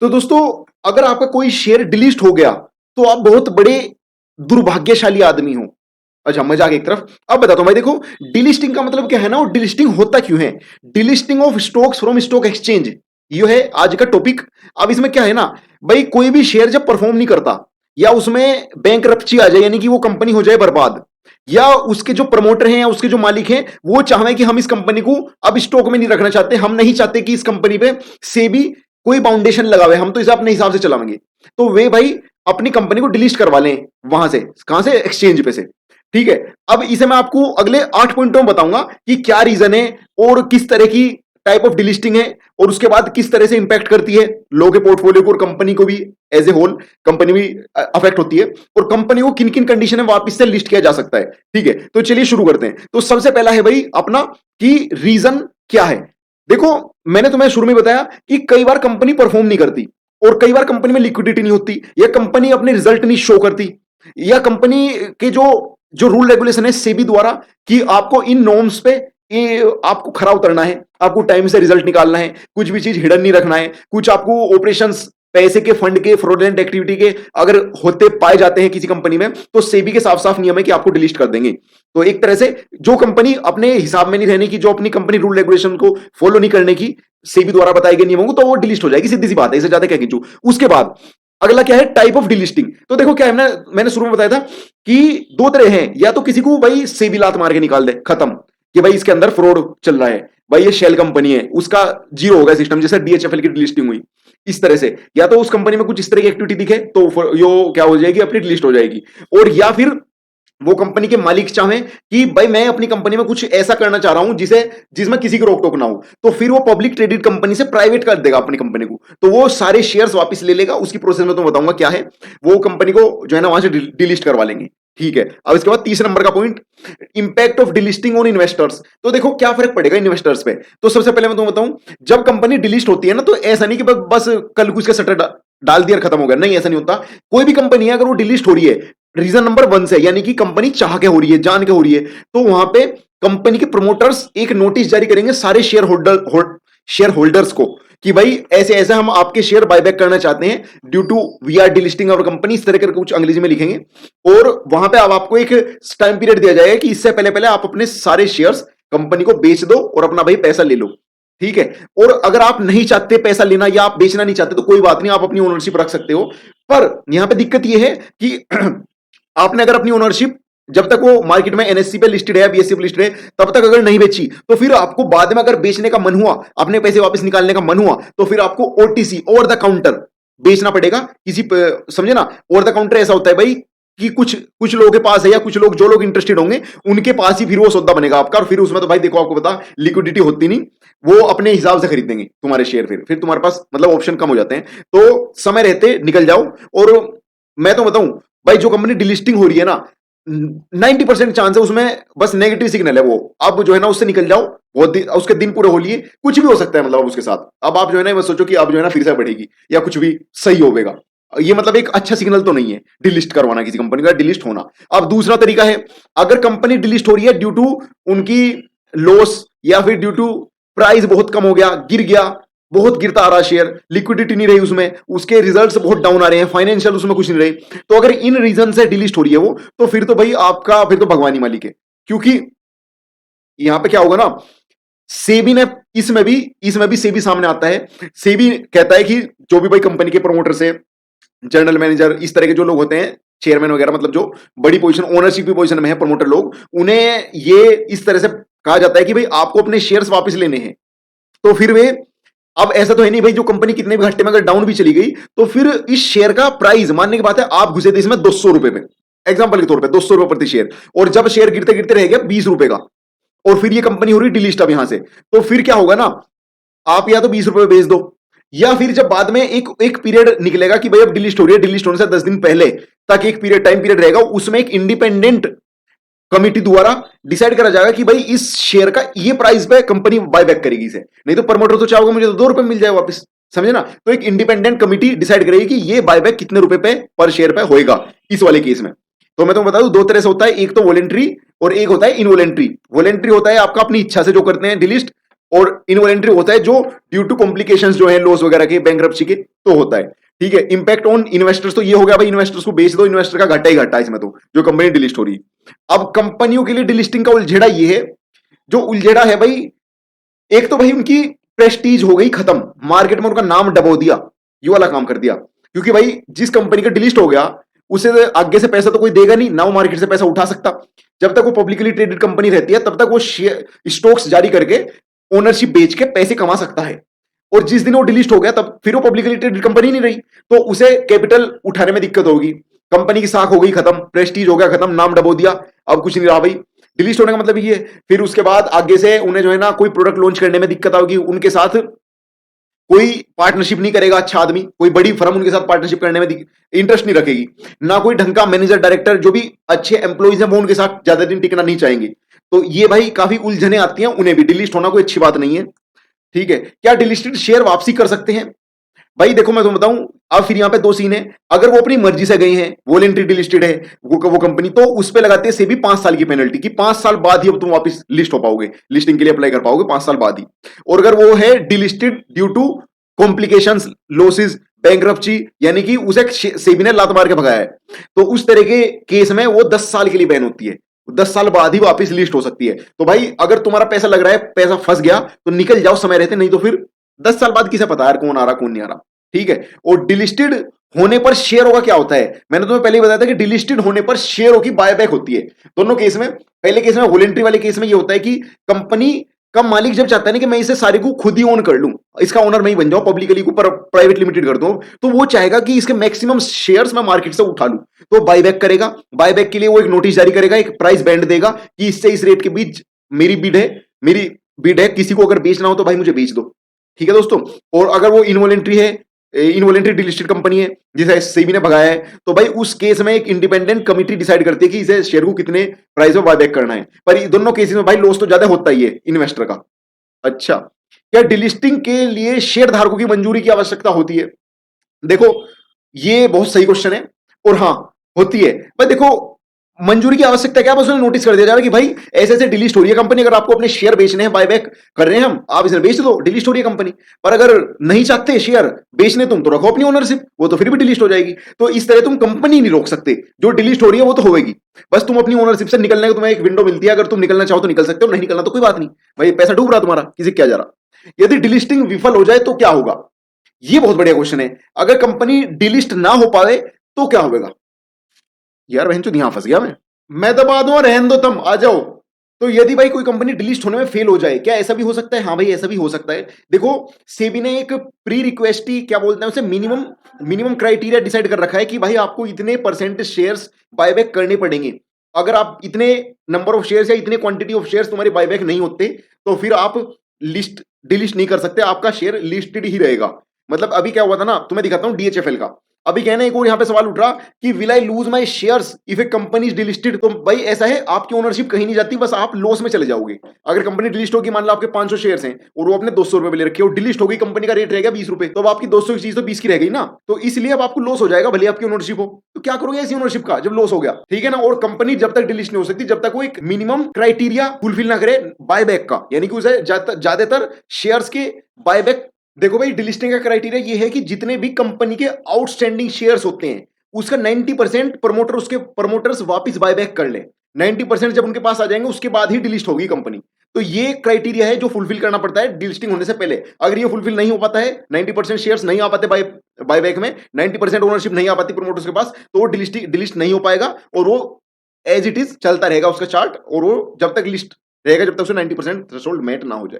तो दोस्तों, अगर आपका कोई शेयर डिलीट हो गया तो आप बहुत बड़े दुर्भाग्यशाली आदमी हो। अच्छा, मजाक एक तरफ। अब बताता हूं भाई, देखो, डिलिस्टिंग का मतलब क्या है ना, और डिलिस्टिंग होता क्यों है। Delisting of stocks from stock exchange, ये है आज का टॉपिक। अब इसमें क्या है ना भाई, कोई भी शेयर जब परफॉर्म नहीं करता या उसमें बैंकरप्सी आ जाए, यानी कि वो कंपनी हो जाए बर्बाद, या उसके जो प्रमोटर हैं या उसके जो मालिक हैं वो चाहें कि हम इस कंपनी को अब स्टॉक में नहीं रखना चाहते, हम नहीं चाहते कि इस कंपनी पे सेबी कोई बाउंडेशन लगावे, हम तो इसे अपने हिसाब से चलाएंगे, तो वे भाई अपनी कंपनी को डिलीट करवा लें वहां से, कहां से, एक्सचेंज पे से। ठीक है। अब इसे मैं आपको अगले 8 पॉइंटों में बताऊंगा कि क्या रीजन है और किस तरह की टाइप ऑफ डिलिस्टिंग है, और उसके बाद किस तरह से इंपैक्ट करती है लोगों के पोर्टफोलियो को और कंपनी को भी, एज ए होल कंपनी भी अफेक्ट होती है, और कंपनी को किन किन कंडीशन में वापस से लिस्ट किया जा सकता है। ठीक है, तो चलिए शुरू करते हैं। तो सबसे पहला है भाई अपना कि रीजन क्या है। देखो, मैंने तुम्हें शुरू में बताया कि कई बार कंपनी परफॉर्म नहीं करती, और कई बार कंपनी में लिक्विडिटी नहीं होती, या कंपनी अपने रिजल्ट नहीं शो करती, या कंपनी के जो जो रूल रेगुलेशन है सेबी द्वारा कि आपको इन नॉर्म्स पे ये आपको खरा उतरना है, आपको टाइम से रिजल्ट निकालना है, कुछ भी चीज हिडन नहीं रखना है, कुछ आपको ऑपरेशंस पैसे के, फंड के, फ्रॉडलेंट एक्टिविटी के अगर होते पाए जाते हैं किसी कंपनी में, तो सेबी के साफ साफ नियम है कि आपको डिलीट कर देंगे। तो एक तरह से जो कंपनी अपने हिसाब में नहीं रहने की, जो अपनी कंपनी रूल रेगुलेशन को फॉलो नहीं करने की सेबी द्वारा बताए गए नियमों को, तो वो डिलीट हो जाएगी, सीधी सी बात है, इससे ज्यादा क्या खींचू। उसके बाद अगला क्या है, टाइप ऑफ डिलिस्टिंग। तो देखो क्या है, मैंने शुरू में बताया था कि दो तरह हैं, या तो किसी को भाई सेबी लात मार के निकाल दे, खत्म, कि भाई इसके अंदर फ्रॉड चल रहा है, भाई ये शेल कंपनी है, उसका जीरो होगा सिस्टम, जैसे डीएचएफएल की डिलिस्टिंग हुई इस तरह से, या तो उस कंपनी में कुछ इस तरह की एक्टिविटी दिखे तो यो क्या हो जाएगी, अपनी डिलिस्ट हो जाएगी। और या फिर वो कंपनी के मालिक चाहें कि भाई मैं अपनी कंपनी में कुछ ऐसा करना चाह रहा हूं जिसमें किसी को रोक टोक ना हो, तो फिर वो पब्लिक ट्रेडेड कंपनी से प्राइवेट कर देगा अपनी कंपनी को, तो वो सारे शेयर्स वापस ले लेगा। उसकी प्रोसेस में तो बताऊंगा क्या है, वो कंपनी को जो है ना वहां से डिलिस्ट करवा लेंगे। ठीक है। अब इसके बाद तीसरे नंबर का point, impact of delisting on investors. तो देखो क्या फर्क पड़ेगा इन्वेस्टर्स पे। तो सबसे पहले मैं तुम्हें बताऊं, जब कंपनी डिलिस्ट होती है ना, तो ऐसा नहीं कि बस कल कुछ का सट्टा डाल दिया और खत्म हो गया, नहीं, ऐसा नहीं होता। कोई भी कंपनी है अगर वो डिलिस्ट हो रही है रीजन नंबर 1 से, यानी कि कंपनी चाह के हो रही है, जान के हो रही है, तो वहां पे कंपनी के प्रमोटर्स एक नोटिस जारी करेंगे सारे शेयर होल्डर्स को कि भाई ऐसे ऐसे हम आपके शेयर बायबैक करना चाहते हैं due to we are delisting our company, इस तरह करके कुछ अंग्रेजी में लिखेंगे। और वहां पे अब आपको एक टाइम पीरियड दिया जाएगा कि इससे पहले पहले आप अपने सारे शेयर्स कंपनी को बेच दो और अपना भाई पैसा ले लो। ठीक है। और अगर आप नहीं चाहते पैसा लेना या आप बेचना नहीं चाहते तो कोई बात नहीं, आप अपनी ओनरशिप रख सकते हो। पर यहां पे दिक्कत यह है कि आपने अगर अपनी ओनरशिप जब तक वो मार्केट में एनएससी पे लिस्टेड है, बीएससी पे लिस्टेड है, तब तक अगर नहीं बेची, तो फिर आपको बाद में अगर बेचने का मन हुआ, अपने पैसे वापस निकालने का मन हुआ, तो फिर आपको ओटीसी, ओवर द काउंटर बेचना पड़ेगा किसी, समझे ना। ओवर द काउंटर ऐसा होता है भाई कि कुछ कुछ लोगों के पास है, या कुछ लोग, जो लोग इंटरेस्टेड होंगे उनके पास ही फिर वो सौदा बनेगा आपका, और फिर उसमें तो भाई देखो आपको पता लिक्विडिटी होती नहीं, वो अपने हिसाब से खरीद देंगे तुम्हारे शेयर, फिर तुम्हारे पास मतलब ऑप्शन कम हो जाते हैं। तो समय रहते निकल जाओ। और मैं तो बताऊं भाई, जो कंपनी डिलिस्टिंग हो रही है ना, 90% चांस है उसमें बस नेगेटिव सिग्नल है, वो अब जो है ना उससे निकल जाओ, उसके दिन पूरे हो लिए, कुछ भी हो सकता है मतलब उसके साथ। अब आप जो है ना बस सोचो कि अब जो है ना फिर से बढ़ेगी या कुछ भी सही होगा, ये मतलब एक अच्छा सिग्नल तो नहीं है डिलिस्ट करवाना किसी कंपनी का, डिलिस्ट होना। अब दूसरा तरीका है, अगर कंपनी डिलिस्ट हो रही है ड्यू टू उनकी लॉस, या फिर ड्यू टू प्राइस बहुत कम हो गया, गिर गया, बहुत गिरता आ रहा शेयर, लिक्विडिटी नहीं रही उसमें, उसके रिजल्ट्स बहुत डाउन आ रहे हैं, फाइनेंशियल उसमें कुछ नहीं रहे, तो अगर इन रीजन से डिलीट हो रही है वो, तो फिर तो भाई आपका फिर तो भगवान ही मालिक है। क्योंकि यहां पे क्या होगा ना, सेबी ने इसमें भी सेबी सामने आता है। सेबी कहता है कि जो भी भाई कंपनी के प्रमोटर से, जनरल मैनेजर, इस तरह के जो लोग होते हैं, चेयरमैन वगैरह, मतलब जो बड़ी पोजीशन, ओनरशिप की पोजीशन में है प्रमोटर लोग, उन्हें ये इस तरह से कहा जाता है कि भाई आपको अपने शेयर्स वापस लेने हैं। तो फिर वे, अब ऐसा तो है नहीं भाई, जो कंपनी कितने भी घंटे में अगर डाउन भी चली गई, तो फिर इस शेयर का प्राइस, मानने की बात है आप घुसे थे इसमें 200 रुपए पे, एग्जांपल के तौर पे 200 रुपए प्रति शेयर, और जब शेयर गिरते गिरते रह गया 20 रुपए का, और फिर ये कंपनी हो रही डिलीस्ट अब यहां से, तो फिर क्या होगा ना, आप या तो 20 रुपए बेच दो, या फिर जब बाद में एक एक पीरियड निकलेगा कि भाई अब डिलीस्ट हो रही है, डिलीस्ट होने से 10 दिन पहले तक एक पीरियड, टाइम पीरियड रहेगा, उसमें एक इंडिपेंडेंट कमिटी द्वारा डिसाइड करा जाएगा कि भाई इस शेयर का ये प्राइस पे कंपनी बाय बैक करेगी इसे, नहीं तो प्रमोटर तो चाहोगे मुझे तो 2 रुपए मिल जाए वापस, समझे ना। तो एक इंडिपेंडेंट कमिटी डिसाइड करेगी कि ये बायबैक कितने रुपए पे पर शेयर पे होएगा इस वाले केस में। तो मैं तो बता दूं, दो तरह से होता है, एक तो वॉलेंट्री और एक होता है इनवॉलेंट्री। वॉलेंट्री होता है आपका अपनी इच्छा से जो करते हैं डिलिस्ट, और इनवॉलेंट्री होता है जो ड्यू टू कॉम्प्लिकेशंस जो है लॉस वगैरह के, बैंकरप्सी के, तो होता है। ठीक है। इंपैक्ट ऑन इन्वेस्टर्स तो ये हो गया भाई, इन्वेस्टर्स को बेच दो, इन्वेस्टर का घाटा ही घाटा है इसमें तो, जो कंपनी डिलिस्ट हो रही है। अब कंपनियों के लिए डिलिस्टिंग का उलझेड़ा ये है, जो उलझेड़ा है भाई, एक तो भाई उनकी प्रेस्टीज हो गई खत्म, मार्केट में उनका नाम डबो दिया, ये वाला काम कर दिया। क्योंकि भाई जिस कंपनी का डिलिस्ट हो गया उसे आगे से पैसा तो कोई देगा नहीं ना, वो मार्केट से पैसा उठा सकता। जब तक वो पब्लिकली ट्रेडेड कंपनी रहती है तब तक वो स्टॉक्स जारी करके ओनरशिप बेच के पैसे कमा सकता है। और जिस दिन वो डिलिस्ट हो गया तब फिर वो पब्लिकली ट्रेडेड कंपनी नहीं रही, तो उसे कैपिटल उठाने में दिक्कत होगी। कंपनी की साख हो गई खत्म, प्रेस्टीज हो गया खत्म, नाम डबो दिया, अब कुछ नहीं रहा भाई। डिलीट होने का मतलब ये है। फिर उसके बाद आगे से उन्हें जो है ना कोई प्रोडक्ट लॉन्च करने में दिक्कत होगी, उनके साथ कोई पार्टनरशिप नहीं करेगा अच्छा आदमी, कोई बड़ी फर्म उनके साथ पार्टनरशिप करने में इंटरेस्ट नहीं रखेगी, ना कोई ढंग का मैनेजर डायरेक्टर जो भी अच्छे एम्प्लॉइज हैं वो उनके साथ ज्यादा दिन टिकना नहीं चाहेंगे। तो ये भाई काफी उलझने आती हैं, उन्हें भी डिलीट होना कोई अच्छी बात नहीं है। ठीक है। क्या डिलिस्टेड शेयर वापसी कर सकते हैं? भाई देखो मैं तुम्हें बताऊं, अब फिर यहां पे दो सीन है। अगर वो अपनी मर्जी से गई हैं, वॉलंटरी डिलिस्टेड है वो कंपनी, तो उस पे लगाते हैं सेबी 5 साल की पेनल्टी, कि 5 साल बाद ही अब तुम वापस लिस्ट हो पाओगे, लिस्टिंग के लिए अप्लाई कर पाओगे 5 साल बाद ही। और अगर वो है delisted due to complications, losses, bankruptcy, यानी कि उसे सेबी ने लात मार के भगाया है, तो उस तरह के केस में वो 10 साल के लिए बैन होती है, 10 साल बाद ही वापस लिस्ट हो सकती है। तो भाई अगर तुम्हारा पैसा लग रहा है, पैसा फंस गया तो निकल जाओ समय रहते, नहीं तो फिर 10 साल बाद किसे पता यार कौन आ रहा कौन नहीं आ रहा। ठीक है। और डिलिस्टेड होने पर शेयरों का क्या होता है? मैंने तुम्हें पहले ही बताया था कि डिलिस्टेड होने पर शेयरों की बायबैक होती है दोनों केस में। पहले केस में, वॉलंटरी वाले केस में, ये होता है कि कंपनी का मालिक जब चाहता है ना कि मैं इसे सारे को खुद ही ओन कर लूं, इसका ओनर मैं ही बन जाऊं, पब्लिकली को प्राइवेट लिमिटेड कर दूं, तो वो चाहेगा कि इसके मैक्सिमम शेयर्स मैं मार्केट से उठा लूं, तो बायबैक करेगा। बायबैक के लिए वो एक नोटिस जारी करेगा, एक प्राइस बैंड देगा कि इससे इस रेट के बीच मेरी बिड है, किसी को अगर बेचना हो तो भाई मुझे बेच दो। ठीक है दोस्तों। और अगर वो इनवॉलेंट्री है, इनवॉलेंट्री डिलिस्टेड कंपनी है जिसे सेबी ने भगाया है, तो भाई उस केस में एक इंडिपेंडेंट कमिटी डिसाइड करती है कि इसे शेयर को कितने प्राइस में बायबैक करना है। पर दोनों केसेस में भाई लॉस तो ज्यादा होता ही है इन्वेस्टर का। अच्छा, क्या डिलिस्टिंग के लिए शेयर धारकों की मंजूरी की आवश्यकता होती है? देखो ये बहुत सही क्वेश्चन है, और हाँ होती है। पर देखो मंजूरी की आवश्यकता क्या, बस उन्हें नोटिस कर दिया जा रहा है कि भाई ऐसे ऐसे डिलीट हो रही है कंपनी, अगर आपको अपने शेयर बेचने हैं, बायबैक कर रहे हैं हम, आप इसे बेच दो, डिलीट हो रही है कंपनी। पर अगर नहीं चाहते शेयर बेचने तुम, तो रखो अपनी ओनरशिप, वो तो फिर भी डिलीट हो जाएगी। तो इस तरह तुम कंपनी नहीं रोक सकते, जो डिलीट हो रही है वो तो होगी, बस तुम अपनी ओनरशिप से निकलने को तुम्हें एक विंडो मिलती है, अगर तुम निकलना चाहो तो निकल सकते हो, नहीं निकलना तो कोई बात नहीं, भाई पैसा डूब रहा तुम्हारा, किसी क्या जा रहा। यदि डिलिस्टिंग विफल हो जाए तो क्या होगा? ये बहुत बढ़िया क्वेश्चन है। अगर कंपनी डिलिस्ट ना हो पाए तो क्या होगा? यार बहन चो यहां फंस गया मैं दबा दूं, रहन दो, तुम आ जाओ। तो यदि भाई कोई कंपनी डिलीट होने में फेल हो जाए, क्या ऐसा भी हो सकता है? हाँ भाई ऐसा भी हो सकता है। देखो सेबी ने एक प्री रिक्वेस्ट, क्या बोलते हैं उसे, मिनिमम क्राइटेरिया डिसाइड कर रखा है कि भाई आपको इतने परसेंट शेयर्स बायबैक करने पड़ेंगे। अगर आप इतने नंबर ऑफ शेयर्स या इतने क्वांटिटी ऑफ शेयर्स तुम्हारे बायबैक नहीं होते, तो फिर आप डिलिस्ट नहीं कर सकते, आपका शेयर लिस्टेड ही रहेगा। मतलब अभी क्या हुआ था ना, तुम्हें दिखाता हूं डीएचएफएल का। अभी कहना एक और यहां पे सवाल उठ रहा कि will I lose my shares if a company is delisted. तो भाई ऐसा है, आपकी ओनरशिप कहीं नहीं जाती, बस आप लॉस में चले जाओगे। अगर कंपनी डिलिस्ट होगी, मान लो आपके 500 शेयर्स हैं और वो आपने 200 रुपए ले रखे, और डिलिस्ट होगी, कंपनी का रेट रहेगा 20 रुपए, तो अब आपकी 200 की चीज तो 20 की रह गई ना, तो इसलिए अब आपको लॉस हो जाएगा, भले आपकी ओनरशिप हो। तो क्या करोगे ऐसी ओनरशिप का जब लॉस हो गया? ठीक है ना। और कंपनी जब तक डिलिस्ट नहीं हो सकती जब तक वो एक मिनिमम क्राइटेरिया फुलफिल ना करे बायबैक का, यानी कि उसे ज्यादातर शेयर्स के बायबैक। देखो भाई डिलिस्टिंग का क्राइटेरिया ये है कि जितने भी कंपनी के आउटस्टैंडिंग शेयर्स होते हैं उसका 90% प्रमोटर, उसके प्रमोटर्स वापस बायबैक कर ले। 90% जब उनके पास आ जाएंगे उसके बाद ही डिलिस्ट होगी कंपनी। तो ये क्राइटेरिया है जो फुलफिल करना पड़ता है डिलिस्टिंग होने से पहले। अगर ये फुलफिल नहीं हो पाता है, 90% शेयर्स नहीं आ पाते बायबैक में, 90% ओनरशिप नहीं आ पाती प्रमोटर्स के पास, तो वो डिलिस्ट नहीं हो पाएगा, और वो एज इट इज चलता रहेगा उसका चार्ट, और वो जब तक लिस्ट रहेगा जब तक उसे 90% थ्रेशोल्ड मेट ना हो जाए।